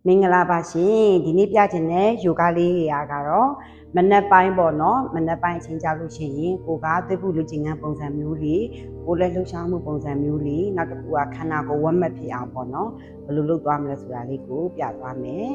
မင်္ဂလာပါရှင်ဒီနေ့ပြချင်တဲ့ယောဂလေးတွေကတော့မနက်ပိုင်းပေါ့နော်မနက်ပိုင်းအချိန်ကြလို့ရှိရင်ကိုကသွေးပူလူချင်းကပုံစံမျိုးလေးကိုလည်းလှုပ်ရှားမှုပုံစံမျိုးလေးနောက်တစ်ခုကခန္ဓာကိုယ်ဝက်မက်ဖြစ်အောင်ပေါ့နော်ဘယ်လိုလုပ်သွားမလဲဆိုတာလေးကိုပြသွားမယ်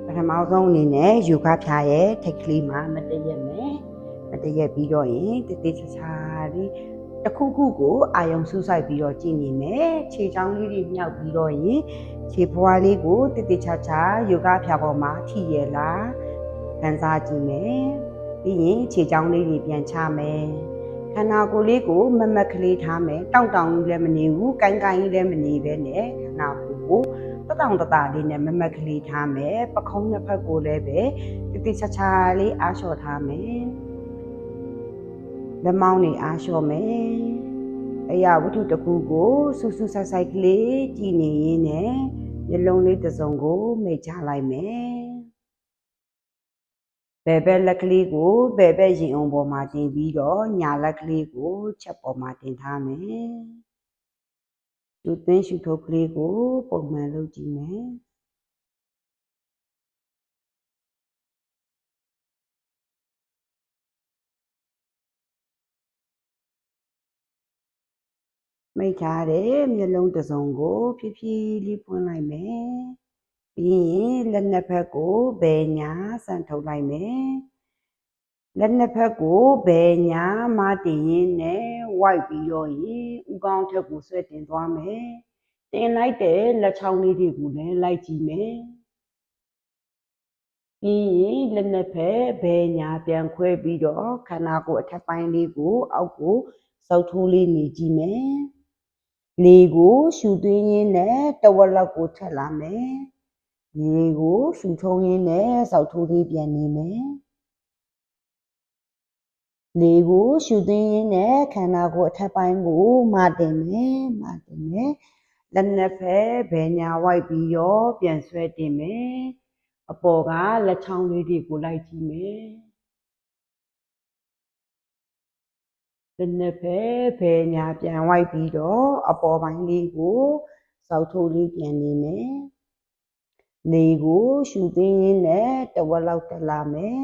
ပထမဆုံးအနေနဲ့ယောဂဖြာရဲ့ထိတ်ကလေးမှာမတရက်မယ်မတရက်ပြီးတော့ရင်တတိချာချာလေးတစ်ခုခုကိုအာယုံစူးစိုက်ပြီးတော့ကြည့်နေမယ်ခြေချောင်းလေးတွေမြောက်ပြီးတော့ရင်ခြေဖွားလေးကိုတတိချာချာယောဂဖြာပေါ်မှာထိရလားခံစားကြည့်မယ်ပြီးရင်ခြေချောင်းလေးတွေပြန်ချမယ်ခန္ဓာကိုယ်လေးကိုမမက်ကလေးထားမယ်တောင့်တောင့်ကြီးလည်းမနေဘူးကိုင်းကိုင်းကြီးလည်းမနေပဲနဲ့ခန္ဓာကိုယ်ကိုတတောင့်တတလေးနဲ့မမက်ကလေးထားမယ်ပခုံးနှစ်ဖက်ကိုလည်းပဲတတိချာချာလေးအားလျှော့ထားမယ်လက်မောင်းတွေအားလျှော့မယ်အရာဝတ္ထုတစ်ခုကိုဆူဆူဆိုင်ဆိုင်ကလေးကြည့်နေရင်းနဲ့မျက်လုံးလေးတစ်စုံကိုမိတ်ချလိုက်မယ်ဘယ်ဘက်လက်ကလေးကိုဘယ်ဘက်ရင်အောင်ပေါ်မှာတင်ပြီးတော့ညာလက်ကလေးကိုချက်ပေါ်မှာတင်ထားမယ်ရှုသွင်းရှုထုတ်ကလေးကိုပုံမှန်လုပ်ကြည့်မယ်မိတ်ထားတဲ့မျက်လုံးတစ်စုံကိုဖြည်းဖြည်းလေးဖွင့်လိုက်မယ်ပြီးရင်လက်နှစ်ဖက်ကိုဘယ်ညာဆန့်ထုတ်လိုက်မယ်လက်နှစ်ဖက်ကိုဘယ်ညာမတင်ရင်းနဲ့ဝိုက်ပြီးတော့ရင်ဥကောင်းထက်ကိုဆွဲတင်သွားမယ်တင်လိုက်တဲ့လက်ချောင်းလေးတွေကိုလည်းလိုက်ကြည့်မယ်ပြီးရင်လက်နှစ်ဖက်ဘယ်ညာပြန်ခွဲပြီးတော့ခန္ဓာကိုယ်အထက်ပိုင်းလေးကိုအောက်ကိုစောက်ထိုးလေးနေကြည့်မယ်လေကိုရှူသွင်းရင်းနဲ့တဝက်လောက်ကိုထက်လာမယ်လေကိုရှူထုံးရင်းနဲ့စောက်ထိုးလေးပြန်နေမယ်လေကိုရှူသွင်းရင်းနဲ့ခန္ဓာကိုယ်အထက်ပိုင်းကိုမတင်မယ်လက်နှစ်ဖက်ဘယ်ညာဝိုက်ပြီးတော့ပြန်ဆွဲတင်မယ်အပေါ်ကလက်ချောင်းလေးတွေကိုလိုက်ကြည့်မယ်လက်နှစ်ဖက်ဘယ်ညာပြန်ဝိုက်ပြီးတော့အပေါ်ပိုင်းလေးကိုစောက်ထိုးလေးပြန်နေမယ်လေကိုရှူသွင်းရင်းနဲ့တဝက်လောက်တက်လာမယ်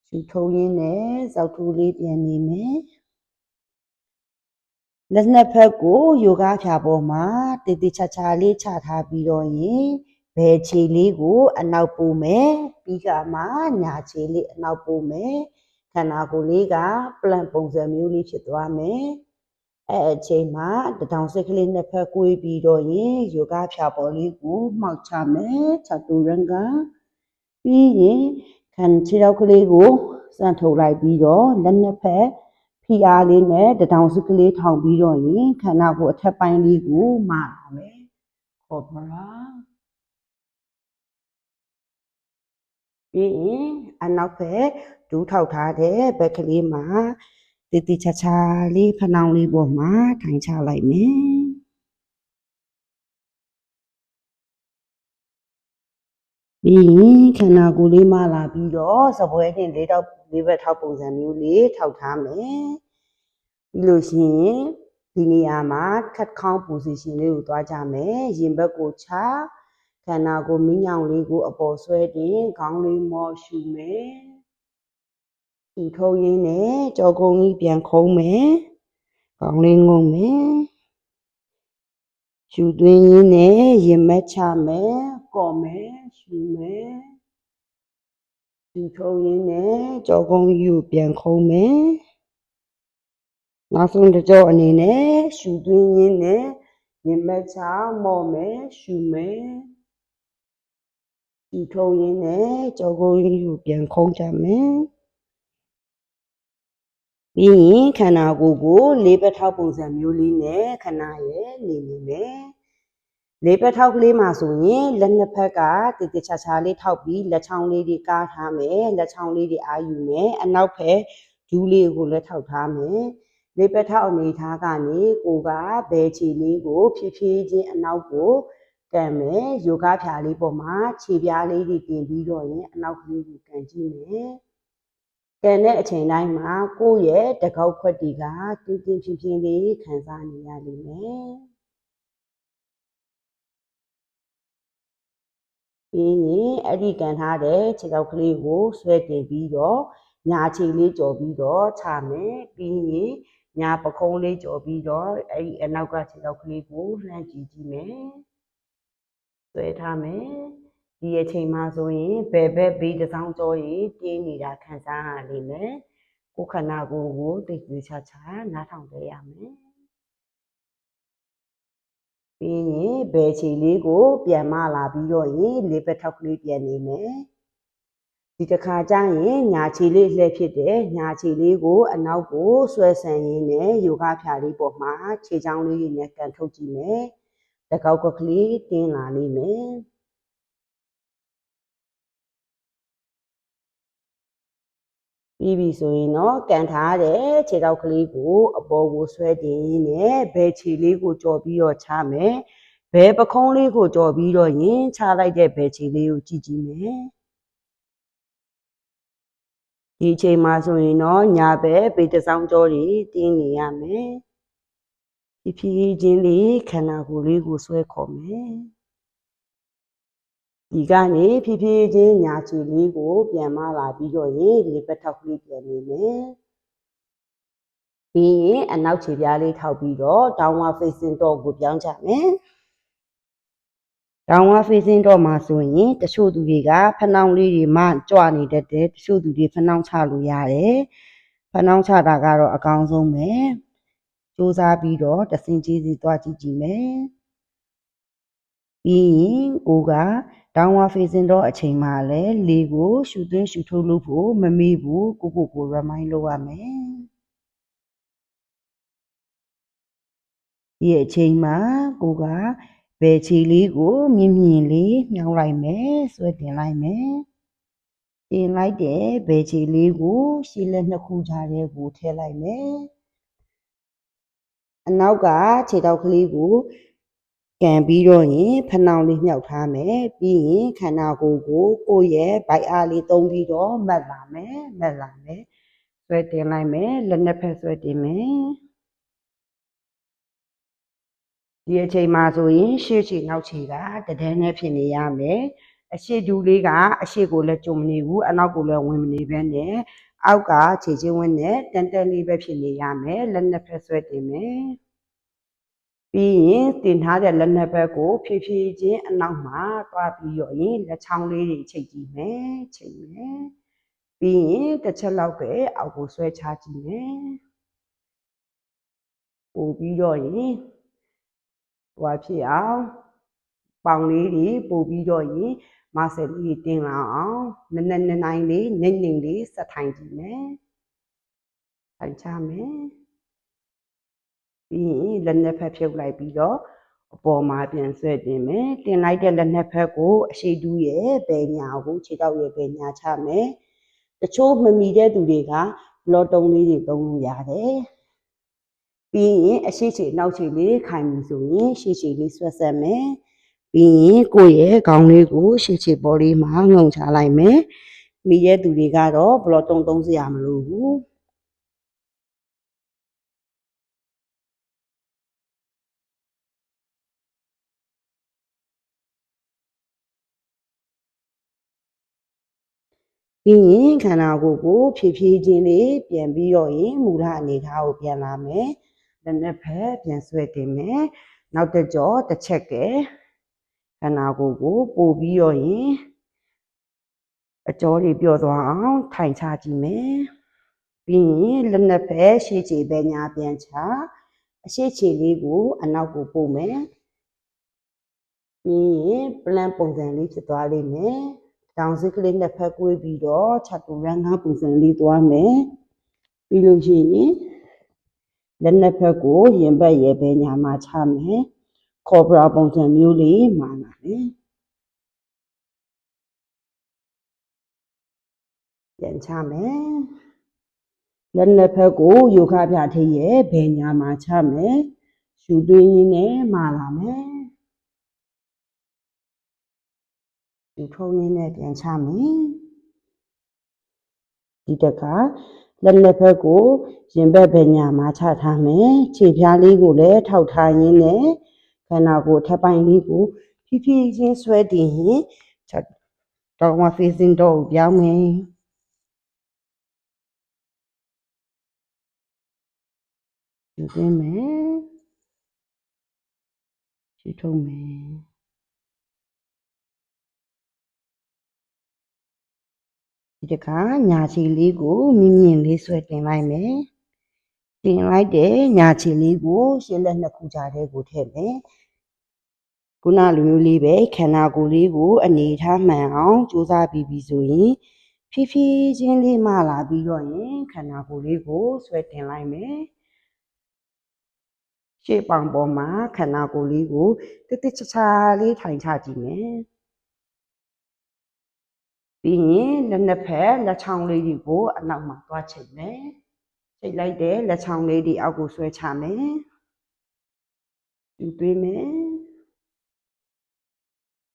ရှူထုံးရင်းနဲ့စောက်ထိုးလေးပြန်နေမယ်လက်နှစ်ဖက်ကိုယောဂဖြာပေါ်မှာတည်တည်ချာချာလေးချထားပြီးတော့ရင်ဘယ်ခြေလေးကိုအနောက်ပို့မယ်ပြီးကမှညာခြေလေးအနောက်ပို့မယ်ခန္ဓာကိုယ်လေးကပလန်ပုံစံမျိုးလေးဖြစ်သွားမယ်အချိန်မှာတထောင်စိတ်ကလေးနှစ်ဖက်ကိုပြီးတော့ရင်ယောဂဖြာပေါ်လေးကိုမှောက်ချမယ်ချတူရန်ကပြီးရင်ခြေထောက်ကလေးကိုစမ်းထုတ်လိုက်ပြီးတော့လက်နှစ်ဖက်ဖိအားလေးနဲ့တထောင်စုကလေးထောင်ပြီးတော့ရင်ခန္ဓာကိုယ်အထက်ပိုင်းလေးကိုမလာမယ်ခေါ်ပါလားပြီးရင်အနောက်ဖက်ဒူးထောက်ထားတဲ့ဘက်ကလေးမှာတည်တည်ချာချာလေးဖနှောင်းလေးပေါ်မှာထိုင်ချလိုက်မယ်ပြီးရင်ခန္ဓာကိုယ်လေးမလာပြီးတော့စပွဲချင်းလေးဘက်ထောက်ပုံစံမျိုးလေးထောက်ထားမယ်ပြီးလို့ရှိရင်ဒီနေရာမှာခတ်ခေါင်း position လေးကိုသွားကြမယ်ရင်ဘက်ကိုချခန္ဓာကိုယ်မီးညောင်လေးကိုအပေါ်ဆွဲတင်ခေါင်းလေးမော့ရှူမယ်ရှူထုံးရင်းနဲ့ကြောကုန်းကြီးပြန်ခုံးမယ်ခေါင်းလေးငုံမယ်ရှူသွင်းရင်းနဲ့ရင်မက်ချမယ်ကော့မယ်ရှူမယ်ရှူထုံးရင်းနဲ့ကြောကုန်းကြီးကိုပြန်ခုံးမယ်နောက်ဆုံးတစ်ကြောအနေနဲ့ရှူသွင်းရင်းနဲ့ရင်မက်ချမော့မယ်ရှူမယ်ရှူထုံးရင်းနဲ့ကြောကုန်းကြီးကိုပြန်ခုံးကြမယ်ပြီးရင်ခန္ဓာကိုယ်ကိုလေးဘက်ထောက်ပုံစံမျိုးလေးနဲ့ခဏရဲ့နေနေမယ်လေးဘက်ထောက်ကလေးမှာဆိုရင်လက်နှစ်ဖက်ကတည်တည်ချာချာလေးထောက်ပြီးလက်ချောင်းလေးတွေကားထားမယ်လက်ချောင်းလေးတွေအာယူမယ်အနောက်ဖက်ဒူးလေးကိုလည်းထောက်ထားမယ်လေးဘက်ထောက်အနေထားကနေကိုကဘယ်ခြေလေးကိုဖြည်းဖြည်းချင်းအနောက်ကိုကန်မယ်ယောဂဖြာလေးပေါ်မှာခြေပြားလေးတွေတင်ပြီးတော့ရင်အနောက်ကလေးကိုကန်ကြည့်မယ်ကန်တဲ့အချိန်တိုင်းမှာကိုယ့်ရဲ့တကောက်ခွက်တွေကတင်းတင်းဖြင်းဖြင်းလေးခံစားနေရလိမ့်မယ် ပြီးရင်အဲ့ဒီကန်ထားတဲ့ခြေထောက်ကလေးကိုဆွဲတင်ပြီးတော့ညာခြေလေးကြော်ပြီးတော့ချမယ်ပြီးရင်ညာပခုံးလေးကြော်ပြီးတော့အဲ့ဒီအနောက်ကခြေထောက်ကလေးကိုလှမ်းကြည့်ကြည့်မယ်ဆွဲထားမယ်ဒီအချိန်မှာဆိုရင်ဘယ်ဘက်ဘေးတစ်စောင်းကြောရည်တင်းနေတာခံစားရလိမ့်မယ်ကိုယ်ခန္ဓာကိုယ်ကိုသိသိချာချာနားထောင်ပေးရမယ်ပြီးရင်ဘယ်ခြေလေးကိုပြန်မလာပြီးတော့ရင်လေးဘက်ထောက်ကလေးပြန်နေမယ်ဒီတစ်ခါကျရင်ညာခြေလေးလှည့်ဖြစ်တယ်ညာခြေလေးကိုအနောက်ကိုဆွဲဆန်ရင်းနဲ့ယောဂဖြာလေးပေါ်မှာခြေချောင်းလေးနဲ့ကန်ထုတ်ကြည့်မယ်တကောက်ကကလေးတင်းလာလိမ့်မယ်ပြီးပြီဆိုရင်တော့ကန်ထားတဲ့ခြေထောက်ကလေးကိုအပေါ်ကိုဆွဲတင်ရင်းနဲ့ဘယ်ခြေလေးကိုကြော်ပြီးတော့ချမယ်ဘယ်ပခုံးလေးကိုကြော်ပြီးတော့ရင်ချလိုက်တဲ့ဘယ်ခြေလေးကိုကြည့်ကြည့်မယ်ဒီအချိန်မှာဆိုရင်တော့ညာဘက်ပေတစောင်းကြောတွေတင်းနေရမယ်ဖြည်းဖြည်းချင်းလေးခန္ဓာကိုယ်လေးကိုဆွဲခေါ်မယ်ဒီကနေဖြည်းဖြည်းချင်းညာခြေလေးကိုပြန်မလာပြီးတော့ရင်လေပတ်ထောက်ကလေးပြန်နေမယ်ပြီးရင်အနောက်ခြေပြားလေးထောက်ပြီးတော့ downward facing dog ကိုပြောင်းချမယ်downward facing dog မှာဆိုရင်တချို့သူတွေကဖနှောင်းလေးတွေမှကြွနေတတ်တယ်တချို့သူတွေဖနှောင်းချလို့ရတယ်ဖနှောင်းချတာကတော့အကောင်းဆုံးပဲစူးစမ်းပြီးတော့တဆင်ကြီးစီသွားကြည့်ကြည့်မယ်ပြီးရင်ကိုကdownward facing dog အချိန်မှာလည်းလေကိုရှူသွင်းရှူထုတ်လို့ဖို့မမေ့ဘူးကို remind လုပ်ရမယ်ဒီအချိန်မှာကိုကဘယ်ခြေလေးကိုမြင်မြင်လေးမြှောက်လိုက်မယ်ဆွဲတင်လိုက်မယ်တင်လိုက်တဲ့ဘယ်ခြေလေးကိုရှေ့လက်နှစ်ခုကြားထဲကိုထည့်လိုက်မယ်အနောက်ကခြေထောက်ကလေးကိုကန်ပြီးတော့ရင်ဖနှောင်းလေးမြှောက်ထားမယ်ပြီးရင်ခန္ဓာကိုယ်ကိုကိုယ့်ရဲ့ဗိုက်အားလေးသုံးပြီးတော့မတ်လာမယ်ဆွဲတင်လိုက်မယ်လက်နှစ်ဖက်ဆွဲတင်မယ်ဒီအချိန်မှာဆိုရင်ရှေ့ခြေနောက်ခြေကတဒန်းနဲ့ဖြစ်နေရမယ်အရှိဒူးလေးကအရှိကိုလည်းကြုံမနေဘူးအနောက်ကိုလည်းဝင်မနေဘဲနဲ့အောက်ကခြေချင်းဝင်းနဲ့တန်တန်လေးပဲဖြစ်နေရမယ်လက်နှစ်ဖက်ဆွဲတင်မယ်ပြီးရင်တင်ထားတဲ့လက်နှစ်ဘက်ကိုဖြည်းဖြည်းချင်းအနောက်မှာသွားပြီးတော့ရင်လက်ချောင်းလေးတွေချိတ်ကြည့်မယ်ပြီးရင်တစ်ချက်လောက်ပဲအောက်ကိုဆွဲချကြည့်မယ်ပို့ပြီးတော့ရင်ဟွာဖြစ်အောင်ပေါင်လေးတွေပို့ပြီးတော့ရင်မဆယ်လေးတင်းလာအောင်နည်းနိုင်လေးနှိမ့်လေးဆက်ထိုင်ကြည့်မယ်ထိုင်ချမယ်ပြီးရင်လက်နှစ်ဖက်ဖြုတ်လိုက်ပြီးတော့အပေါ်မှာပြန်ဆွဲတင်မယ်တင်လိုက်တဲ့လက်နှစ်ဖက်ကိုအရှိတူးရဲ့ဘယ်ညာကိုခြေထောက်ရဲ့ဘယ်ညာချမယ်တချို့မမီတဲ့သူတွေကဘလော့တုံးလေးတွေသုံးလို့ရတယ်ပြီးရင်အရှိခြေနောက်ခြေလေးခိုင်ပြီဆိုရင်ရှေ့ခြေလေးဆွဲဆက်မယ်ပြီးရင်ကိုယ့်ရဲ့ခေါင်းလေးကိုရှေ့ခြေပေါ်လေးမှာငုံချလိုက်မယ်မိတဲ့သူတွေကတော့ဘလော့တုံးသုံးစရာမလိုဘူးပြီးရင်ခန္ဓာကိုယ်ကိုဖြည်းဖြည်းချင်းလေးပြန်ပြီးတော့ရင်မူလအနေထားကိုပြန်လာမယ်လက်နှစ်ဖက်ပြန်ဆွဲတင်မယ်နောက်တစ်ကြောတစ်ချက်ကခန္ဓာကိုယ်ကိုပို့ပြီးတော့ရင်အကြောတွေပြော့သွားအောင်ထိုင်ချကြည့်မယ်ပြီးရင်လက်နှစ်ဖက်ရှေ့ခြေပဲညာပြန်ချအရှေ့ခြေလေးကိုအနောက်ကိုပို့မယ်ပြီးရင်ပလန်ပုံစံလေးဖြစ်သွားလိမ့်မယ်တောင်စစ်ကလေးနှစ်ဖက်ကွေးပြီးတော့ချက်တူရန်ငါပုံစံလေးသွားမယ်ပြီးလို့ရှိရင်လက်နှစ်ဖက်ကိုရင်ဘတ်ရဲ့ဘယ်ညာမှာချမယ်ခေါ်ဘရာပုံစံမျိုးလေးမှာလာမယ်ပြန်ချမယ်လက်နှစ်ဖက်ကိုယောဂပြထိရဲ့ဘယ်ညာမှာချမယ်ရှူသွင်းရင်းနဲ့မှာလာမယ်ရှူထုတ်ရင်းနဲ့ပြန်ချမယ်ဒီတခါလက်နှစ်ဖက်ကိုရင်ဘတ်ဘယ်ညာမှာချထားမယ်ခြေဖြားလေးကိုလည်းထောက်ထားရင်းနဲ့ခန္ဓာကိုယ်ထပ်ပိုင်းလေးကိုဖြည်းဖြည်းချင်းဆွဲတင်ရင် ချက်တော့မ facing တော့ပြောင်းမယ်ယူသွင်းမယ်ရှင်းထုတ်မယ်ဒီတခါညာချီလေးကိုမြင့်မြင့်လေးဆွဲတင်လိုက်မယ်တင်လိုက်တဲ့ညာချီလေးကိုရှင်းလက်နှစ်ခုကြားထဲကိုထည့်မယ်ခုနလိုမျိုးလေးပဲခန္ဓာကိုယ်လေးကိုအနေထားမှန်အောင်ကြိုးစားပြီးပြီဆိုရင်ဖြည်းဖြည်းချင်းလေးမှလာပြီးတော့ရင်ခန္ဓာကိုယ်လေးကိုဆွဲတင်လိုက်မယ်ရှေ့ပေါင်ပေါ်မှာခန္ဓာကိုယ်လေးကိုတိတိကျကျလေးထိုင်ချကြည့်မယ်ပြီးရင်လက်နှစ်ဖက်လက်ချောင်းလေးတွေကိုအနောက်မှာသွားချိတ်မယ်ချိတ်လိုက်တဲ့လက်ချောင်းလေးတွေအောက်ကိုဆွဲချမယ်ယူသွင်းမယ်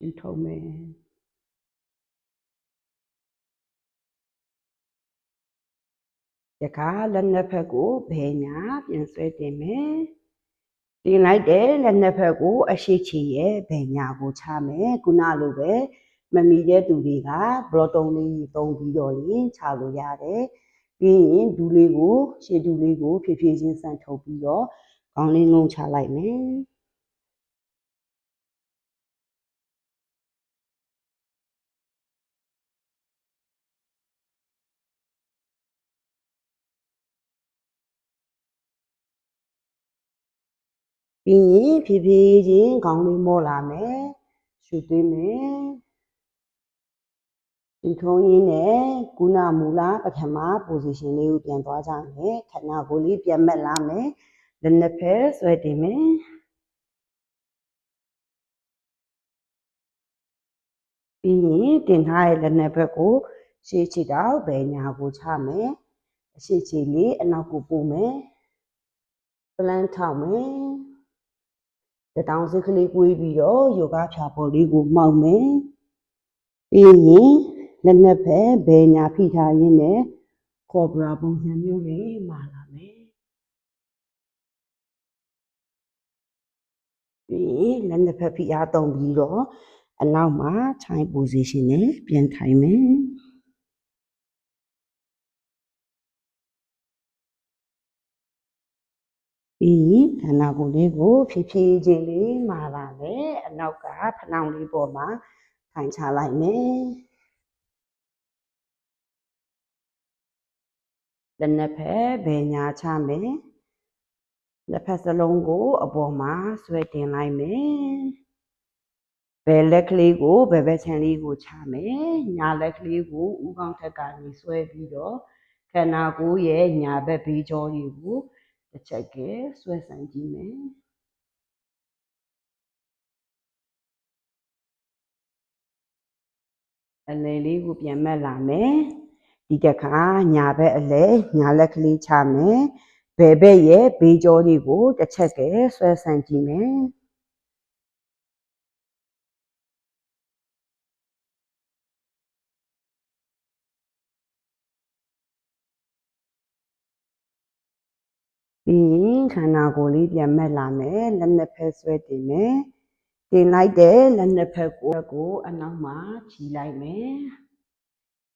ယူထုတ်မယ်ဒီခါလက်နှစ်ဖက်ကိုဘယ်ညာပြန်ဆွဲတင်မယ်တင်လိုက်တဲ့လက်နှစ်ဖက်ကိုအရှိချီရဲ့ဘယ်ညာကိုချမယ်ခုနလိုပဲမမီတဲ့သူတွေကဘလော့တုံးလေးသုံးပြီးတော့ရင်ချလို့ရတယ်ပြီးရင်ဒူးလေးကိုရှေ့ဒူးလေးကိုဖြည်းဖြည်းချင်းဆန်ထုတ်ပြီးတော့ခေါင်းလေးငုံချလိုက်မယ်ပြီးရင်ဖြည်းဖြည်းချင်းခေါင်းလေးမောလာမယ်ရှူသွင်းမယ်ဒီထုံးရင်းနဲ့ကုနာမူလာပထမ position လေးကိုပြန်သွားကြမယ်ခန္ဓာကိုယ်လေးပြန်မက်လာမယ်လက်နှစ်ဖက်ဆွဲတင်မယ်ပြီးရင်တင်ထားတဲ့လက်နှစ်ဖက်ကိုရှေ့ခြေထောက်ဘယ်ညာကိုချမယ်အရှိခြေလေးအနောက်ကိုပို့မယ်ပလန်ထောက်မယ်တတောင်စစ်ကလေးကွေးပြီးတော့ယောဂဖြာပေါ်လေးကိုမှောက်မယ်ပြီးရင်လက်နှစ်ဖက်ဘယ်ညာဖိထားရင်းနဲ့ကော်ဘရာပုံစံမျိုးလေးမှာလာမယ်ပြီးရင်လက်နှစ်ဖက်ဖိအားသုံးပြီးတော့အနောက်မှာထိုင် position နဲ့ပြန်ထိုင်မယ်ပြီးရင်ခန္ဓာကိုယ်လေးကိုဖြည်းဖြည်းချင်းလေးမှာလာမယ်အနောက်ကဖနောင်လေးပေါ်မှာထိုင်ချလိုက်မယ်လက်နှစ်ဖက်ဘယ်ညာချမယ်လက်ဖက်စလုံးကိုအပေါ်မှာဆွဲတင်လိုက်မယ်ဘယ်လက်ကလေးကိုဘယ်ဘက်ခြမ်းလေးကိုချမယ်ညာလက်ကလေးကိုဥကောင်းထက်ကနေဆွဲပြီးတော့ခန္ဓာကိုယ်ရဲ့ညာဘက်ဘေးကြောလေးကိုတစ်ချက်ကဆွဲဆန့်ကြည့်မယ်အလဲလေးကိုပြန်မက်လာမယ်ဒီတခါညာဘက်အလဲညာလက်ကလေးချမယ်ဘယ်ဘက်ရဲ့ဘေးကြောလေးကိုတစ်ချက်ကဆွဲဆန့်ကြည့်မယ်ပြီးရင်ခန္ဓာကိုယ်လေးပြန်မက်လာမယ်လက်နှစ်ဖက်ဆွဲတင်မယ်တင်လိုက်တဲ့လက်နှစ်ဖက်ကိုအနောက်မှာခြီလိုက်မယ်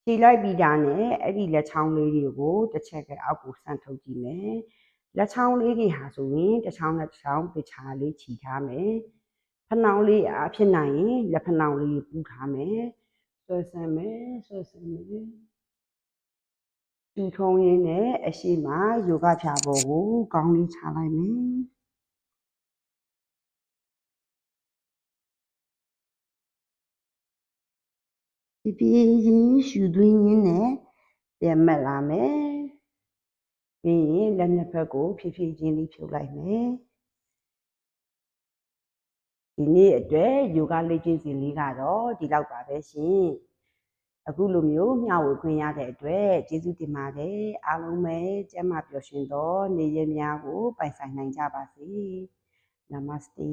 ခြီလိုက်ပြီးတာနဲ့အဲ့ဒီလက်ချောင်းလေးတွေကိုတစ်ချက်ကအောက်ကိုဆန့်ထုတ်ကြည့်မယ်လက်ချောင်းလေးတွေဟာဆိုရင်တစ်ချောင်းနဲ့တစ်ချောင်းတခြားလေးခြီထားမယ်ဖနှောင်းလေးအားဖြစ်နိုင်ရင်လက်ဖနှောင်းလေးပူထားမယ်ဆွဲဆန့်မယ်ဆွဲဆန့်မယ်တူထုံးရင်းနဲ့အရှိမယောဂဖြာပေါ်ကိုကောင်းလေးချလိုက်မယ်ဒီပြင်းချင်းရှူသွင်းရင်းနဲ့ပြန်မက်လာမယ်ပြီးရင်လက်နှစ်ဖက်ကိုဖြည်းဖြည်းချင်းလေးဖြုတ်လိုက်မယ်ဒီနေ့အတွက်ယောဂလေ့ကျင့်စဉ်လေးကတော့ဒီလောက်ပါပဲရှင်အခုလိုမျိုးမျှဝေခွင့်ရတဲ့အတွက်ကျေးဇူးတင်ပါတယ်အားလုံးပဲကျန်းမာပျော်ရွှင်သောနေ့ရက်များကိုပိုင်ဆိုင်နိုင်ကြပါစေ Namaste